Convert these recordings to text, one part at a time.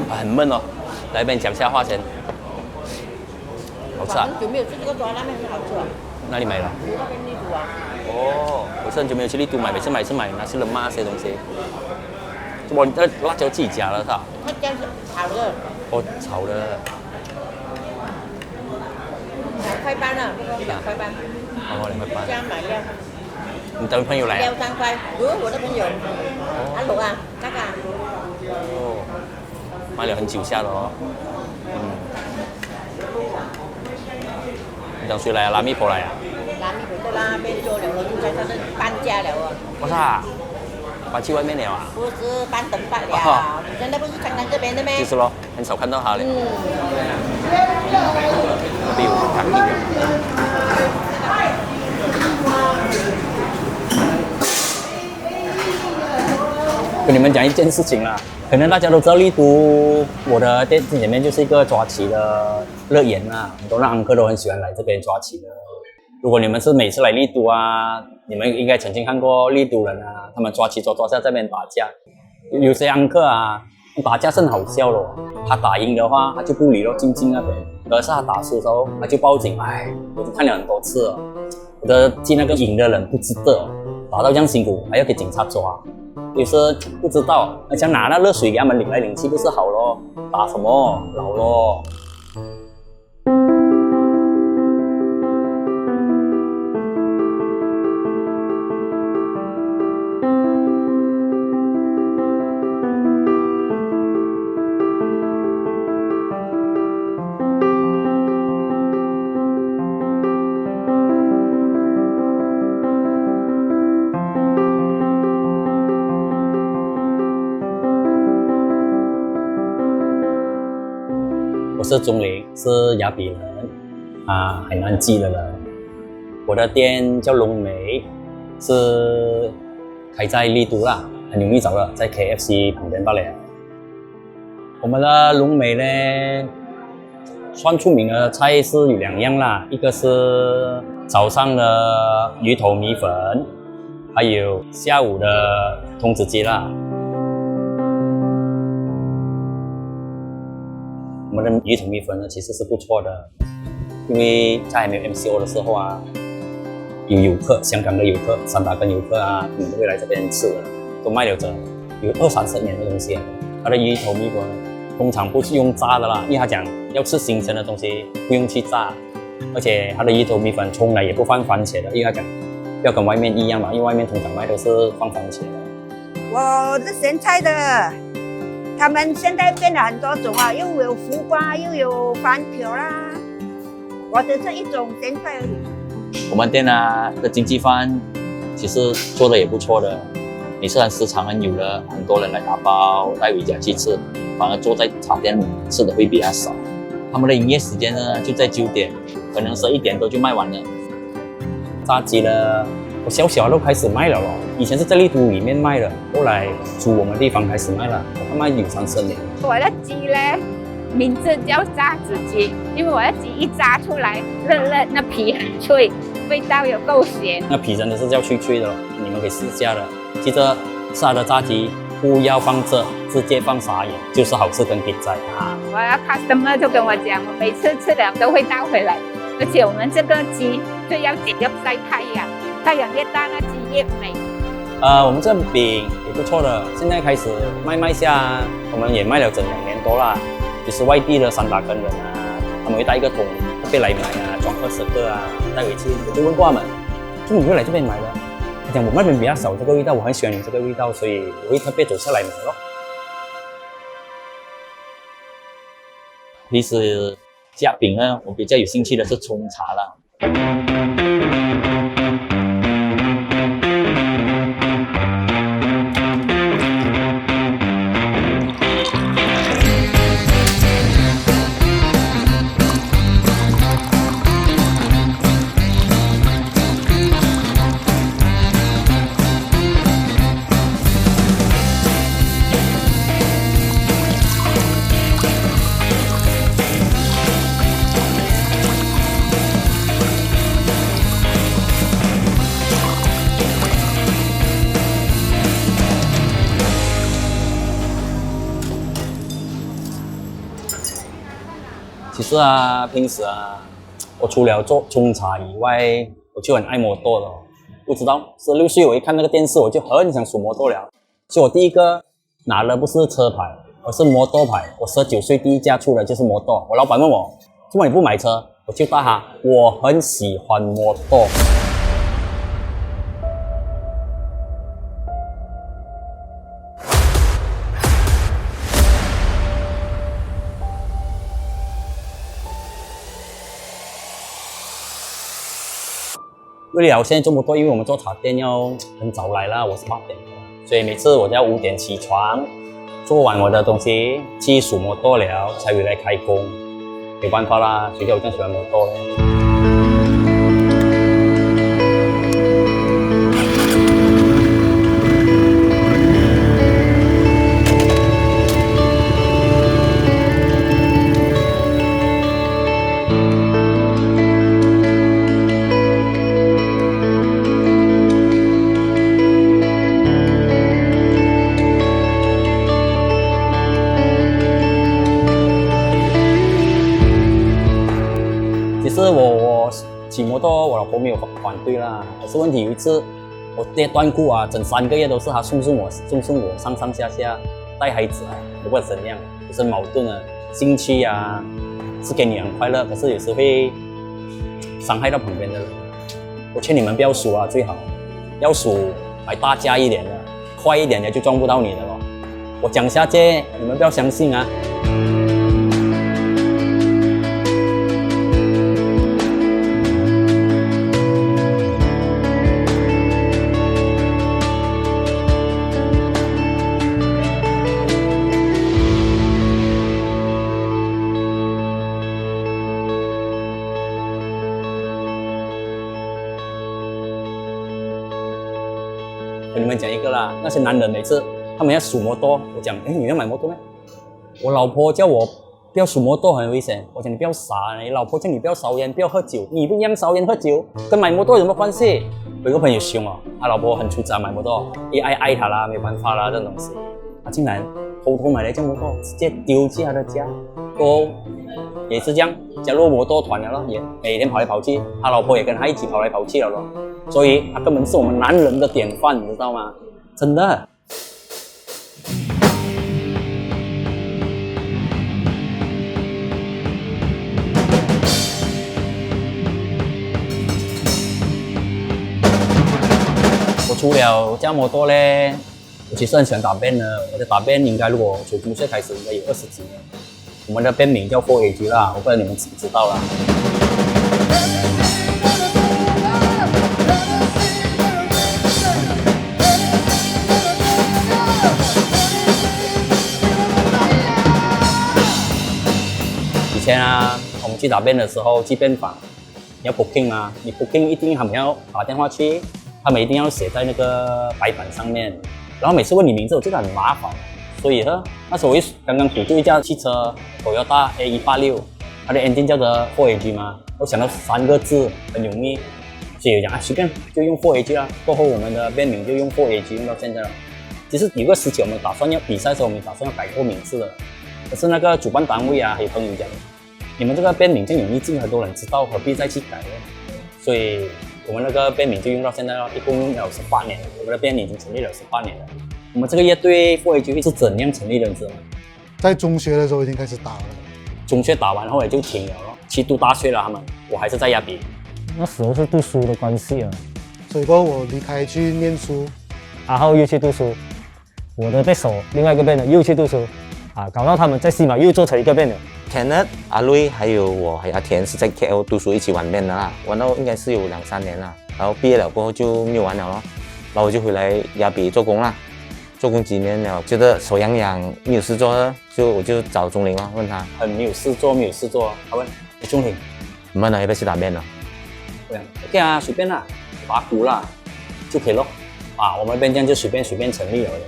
很闷哦，来这边讲下话先。好吃啊！很久没有吃这个抓拉面，很好吃啊。哪里买的？那边立足啊。哦，我是很久没有去丽都买，每次买是买那些冷妈这些东西。哇，那辣椒自己加了是吧？它这样是炒的。哦，炒的。2块半啊，2块半。哦，2块半。加买料。你的朋友来啊？料3块，我的朋友。阿鲁啊，那个。哦，买了很久下了哦。你讲谁来啊？拉米婆来啊？拉米婆在那边做了，就在他那搬家了啊。我操！搬去外面了啊？不是搬等罢了，现在不是常常这边的咩？就是咯，很少看到他嘞。比如看一跟你们讲一件事情啦，可能大家都知道丽都，我的店里面就是一个抓棋的乐园啊，很多安客都很喜欢来这边抓棋的。如果你们是每次来丽都啊，你们应该曾经看过丽都人啊，他们抓棋抓下这边打架，有些安客啊打架是很好笑的，他打赢的话他就不理了，静静那边；可是他打输的时候他就报警。哎，我都看了很多次了，我的记那个赢的人不值得，打到这样辛苦还要给警察抓。有时不知道，想拿那热水给他们领来领去不是好咯？打什么老咯？我是钟林，是雅比人啊，海南籍的人。我的店叫龙梅，是开在丽都啦，很容易找的，在 KFC 旁边罢了。我们的龙梅呢，算出名的菜是有2样啦，一个是早上的鱼头米粉，还有下午的童子鸡啦。我们的鱼头米粉呢，其实是不错的，因为在还没有 MCO 的时候啊，有游客，香港的游客、三打根游客啊，他们都会来这边吃的，都卖了有20-30年的东西。它的鱼头米粉通常不是用炸的啦，因为他讲要吃新鲜的东西，不用去炸，而且它的鱼头米粉从来也不放番茄的，因为他讲要跟外面一样嘛，因为外面通常卖都是放番茄的。我是咸菜的。他们现在变了很多种啊，又有胡瓜，又有番条啦。我只是一种咸菜而已。我们店啊的经济饭其实做的也不错的，每次市场很有的，很多人来打包带回家去吃，反而坐在茶店吃的会比较少。他们的营业时间呢就在9点，可能11点多就卖完了。炸鸡呢，我小都开始卖了咯，以前是在丽都里面卖的，后来出我们地方开始卖了，我卖有30年。我的鸡呢，名字叫炸子鸡，因为我的鸡一炸出来，热热，那皮很脆，味道有够咸。那皮真的是叫脆脆的，你们可以试下的。记得炸的炸鸡不要放这，直接放撒盐，就是好吃跟给在啊。我要 customer 就跟我讲，我每次吃了都会带回来，而且我们这个鸡最要紧要晒太阳。太阳越大，那鸡越美。我们这饼也不错的，现在开始卖下，我们也卖了整2年多啦。就是外地的三打根人啊，他们会带一个桶特别来买啊，装20个啊，带回去。我就问过他们，就你会来这边买的？他讲我们那边比较少这个味道，我很喜欢你这个味道，所以我会特别走下来买咯。平时夹饼呢，我比较有兴趣的是冲茶啦。其实啊，平时啊，我除了做冲茶以外，我就很爱摩托的。不知道16岁我一看那个电视，我就很想属摩托了。所以我第一个拿的不是车牌，而是摩托牌。我19岁第一架出的就是摩托。我老板问我，为什么你不买车？我就答他，我很喜欢摩托。为了现在做摩托，因为我们做茶店要很早来啦，我是8点的，所以每次我都要5点起床，做完我的东西去数摩托了，才回来开工。没办法啦，谁叫我这样喜欢摩托嘞？其实我骑摩托，我老婆没有反对啦。可是问题有一次，我爹断骨啊，整3个月都是他送我上上下下带孩子啊，我不知道怎样，就是矛盾啊。兴趣啊是给你很快乐，可是有时会伤害到旁边的人。我劝你们不要数啊，最好要数买大架一点的，快一点的就撞不到你的咯。我讲下去，你们不要相信啊。跟你们讲一个啦，那些男人每次他们要数摩托，我讲，你要买摩托咩？我老婆叫我不要数摩托，很危险。我讲你不要傻，你老婆叫你不要烧烟，不要喝酒，你不一样烧烟喝酒，跟买摩托有什么关系？我有个朋友凶哦，他老婆很粗杂买摩托，也爱他啦，没办法啦，这种东西，他竟然偷偷买了一辆摩托，直接丢进他的家，都也是这样加入摩托团了咯，也每天跑来跑去，他老婆也跟他一起跑来跑去了咯。所以他根本是我们男人的典范，你知道吗？真的。我除了驾摩托嘞，我其实很喜欢打 band 的。我的打 band 应该如果从中学开始，应该有20几年。我们的 band 名叫 4AG 啦，我不知道你们知不知道啦。以前啊，我们去打 band 的时候，去 band 房，你要 booking 啊，你 booking 一定他们要打电话去，他们一定要写在那个白板上面，然后每次问你名字，我觉得很麻烦，所以呢，那时候我刚刚补助一架汽车 Toyota A186，它的 engine 叫做 4AG 嘛，我想到3个字很容易，所以我讲啊，随便就用 4AG 啦。过后我们的 band 名就用 4AG 用到现在了。其实有个时期我们打算要比赛的时候，我们打算要改过名字的，可是那个主办单位啊，还有朋友讲，你们这个 band 名这样容易进很多人知道，何必再去改呢？所以我们那个 band 名就用到现在了，一共用了18年，我们的 band 已经成立了18年了。我们这个乐队 4AG 是怎样成立的，你知道吗？在中学的时候已经开始打了，中学打完后来就停了咯，去读大学了他们，我还是在亚比。那时候是读书的关系啊，所以过后我离开去念书，然后又去读书，我的贝手另外一个 band 又去读书，搞到他们在西马又做成一个 band 了。Kenneth、阿瑞还有我还有阿田是在 KL 读书一起玩 band 的啦，玩到应该是有2-3年了，然后毕业了过后就没有玩了咯，然后我就回来亚比做工啦，做工几年了，觉得手痒痒没有事做，我就找钟林咯，问他很没有事做，他问钟林，你们呢要不要去打 band 呢？我讲 OK 啊，随便啦，打鼓啦就可以咯。我们的 band 这样就随便成立了的。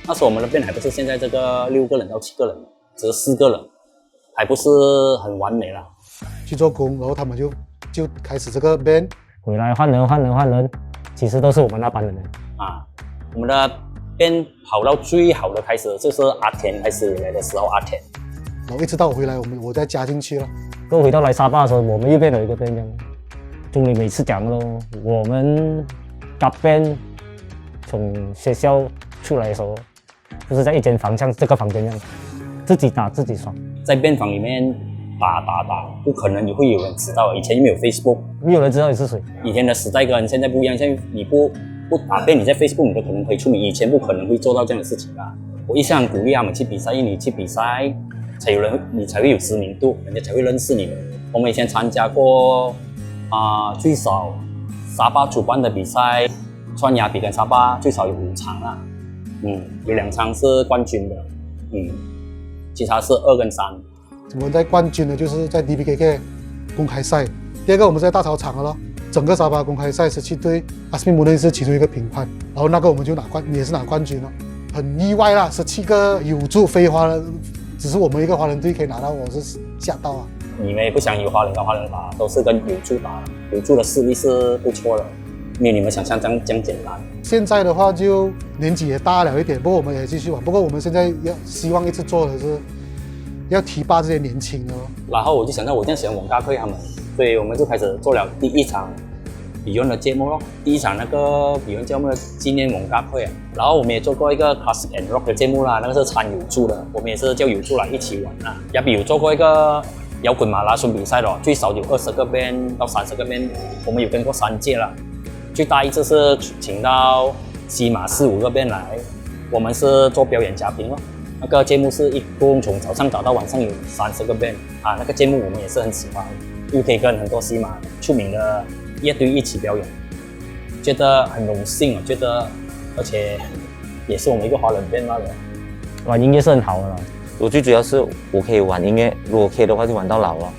那时候我们的 band 还不是现在这个6个人到7个人，只是4个人，还不是很完美啦。去做工，然后他们就开始这个 band， 回来换人，其实都是我们那班的人我们的 band 跑到最好的开始就是阿田开始回来的时候，阿田，然后一直到我回来，我再加进去了。过后回到来沙巴的时候，我们又变了一个 band 这样。经理每次讲咯，我们搭 band 从学校出来的时候，就是在一间房像这个房间这样，自己打自己爽。在便房里面打，不可能会有人知道。以前又没有 Facebook， 没有人知道你是谁。以前的时代跟现在不一样，现在你不打便，你在 Facebook 你都可能可以出名，以前不可能会做到这样的事情啊。我一向鼓励他们去比赛，因为你去比赛，你才会有知名度，人家才会认识你的。我们以前参加过最少沙巴主办的比赛，川雅比跟沙巴最少有5场啊，有2场是冠军的，其他是2跟3。我们在冠军的就是在 DBKK 公开赛，第二个我们在大操场了咯。整个沙巴公开赛17队，阿斯米姆内是其中一个评判，然后那个我们就也是拿冠军了，很意外啦，17个有驻非华人，只是我们一个华人队可以拿到，我是吓到啊。你们也不想有华人跟华人打，都是跟有驻打，有驻的势力是不错的，没有你们想象这样简单。现在的话就年纪也大了一点，不过我们也继续玩。不过我们现在希望一直做的是要提拔这些年轻的。然后我就想到我这样喜欢王家辉他们，所以我们就开始做了第1场Beyond 的节目咯。第1场那个 Beyond 节目的纪念王家辉啊。然后我们也做过一个 Classic and Rock 的节目啦，那个是掺有驻的，我们也是叫有驻来一起玩啦。也比如做过一个摇滚马拉松比赛咯，最少有20个 band 到30个 band， 我们有跟过3届了。最大一次是请到西马4、5个 band 来，我们是做表演嘉宾咯。那个节目是一共从早上打到晚上有30个 band 啊，那个节目我们也是很喜欢，又可以跟很多西马出名的乐队一起表演，觉得很荣幸，觉得而且也是我们一个华人 band 罢了。玩音乐是很好的啦。我最主要是我可以玩音乐，如果可以的话就玩到老了。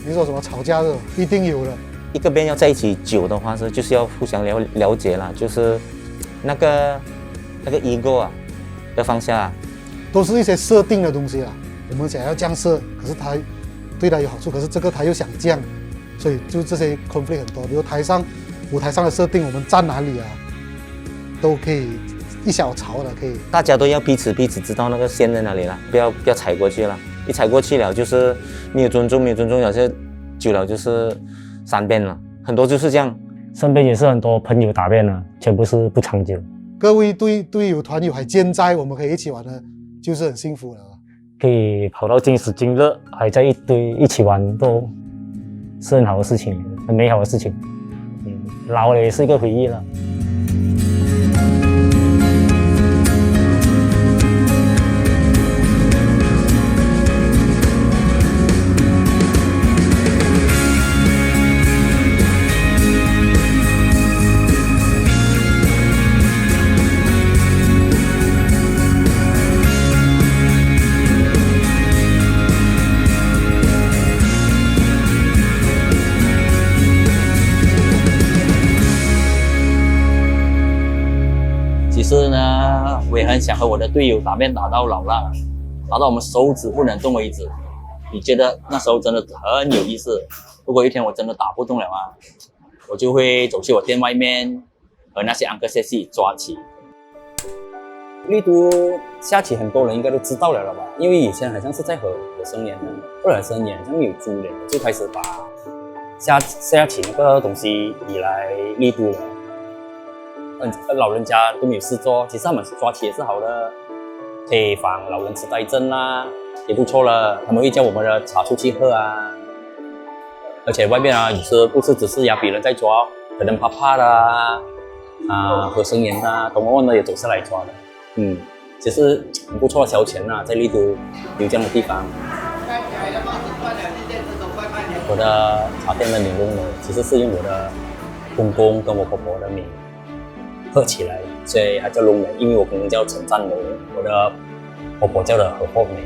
你说什么吵架的，一定有的。一个 band 要在一起久的话就是要互相了解啦，就是那个 ego 啊要放下。都是一些设定的东西啦，我们想要这样设，可是他对他有好处，可是这个他又想这样，所以就这些 conflict 很多。比如舞台上的设定，我们站哪里啊，都可以一小吵的，可以。大家都要彼此知道那个线在哪里了，不要踩过去了。一踩过去了就是没有尊重，有些久了就是3遍了，很多就是这样。身边也是很多朋友打遍了，全部是不长久。各位队友团友还健在，我们可以一起玩的，就是很幸福了。可以跑到今时今日还在一起玩，都是很好的事情，很美好的事情。老了也是一个回忆了。其实呢，我也很想和我的队友打便打到老了，打到我们手指不能动为止。你觉得那时候真的很有意思。如果一天我真的打不动了啊，我就会走去我店外面和那些安哥谢戏抓棋。丽都下棋很多人应该都知道了吧？因为以前好像是在和生年的，或者生年好像有租人就开始把下棋那个东西移来丽都了。老人家都没有事做，其实他们抓棋也是好的，可以防老人痴呆症啦，也不错了。他们会叫我们的茶出去喝啊，而且外面啊，有时不是只是亚比人在抓，可能怕怕的和生岩啊，东欧呢也走下来抓的。其实很不错的消遣啊，在丽都有这样的地方。我的茶店的名录呢，其实是用我的公公跟我婆婆的名合起来，所以它叫龙梅。因为我公公叫陈占梅，我的婆婆叫的何厚梅，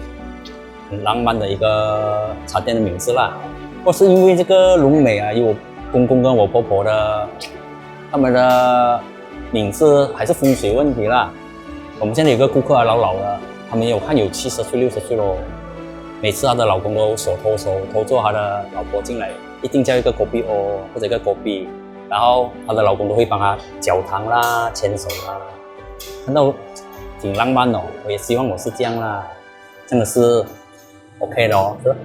很浪漫的一个茶店的名字啦。或是因为这个龙梅啊，有我公公跟我婆婆的他们的名字还是风水问题啦。我们现在有个顾客啊，老的，他们有70岁、60岁咯。每次她的老公都偷坐她的老婆进来，一定叫一个狗币哦，或者一个狗币。然后她的老公都会帮她搅糖啦、牵手啦，看到挺浪漫哦。我也希望我是这样啦，真的是 OK 的哦，是吧？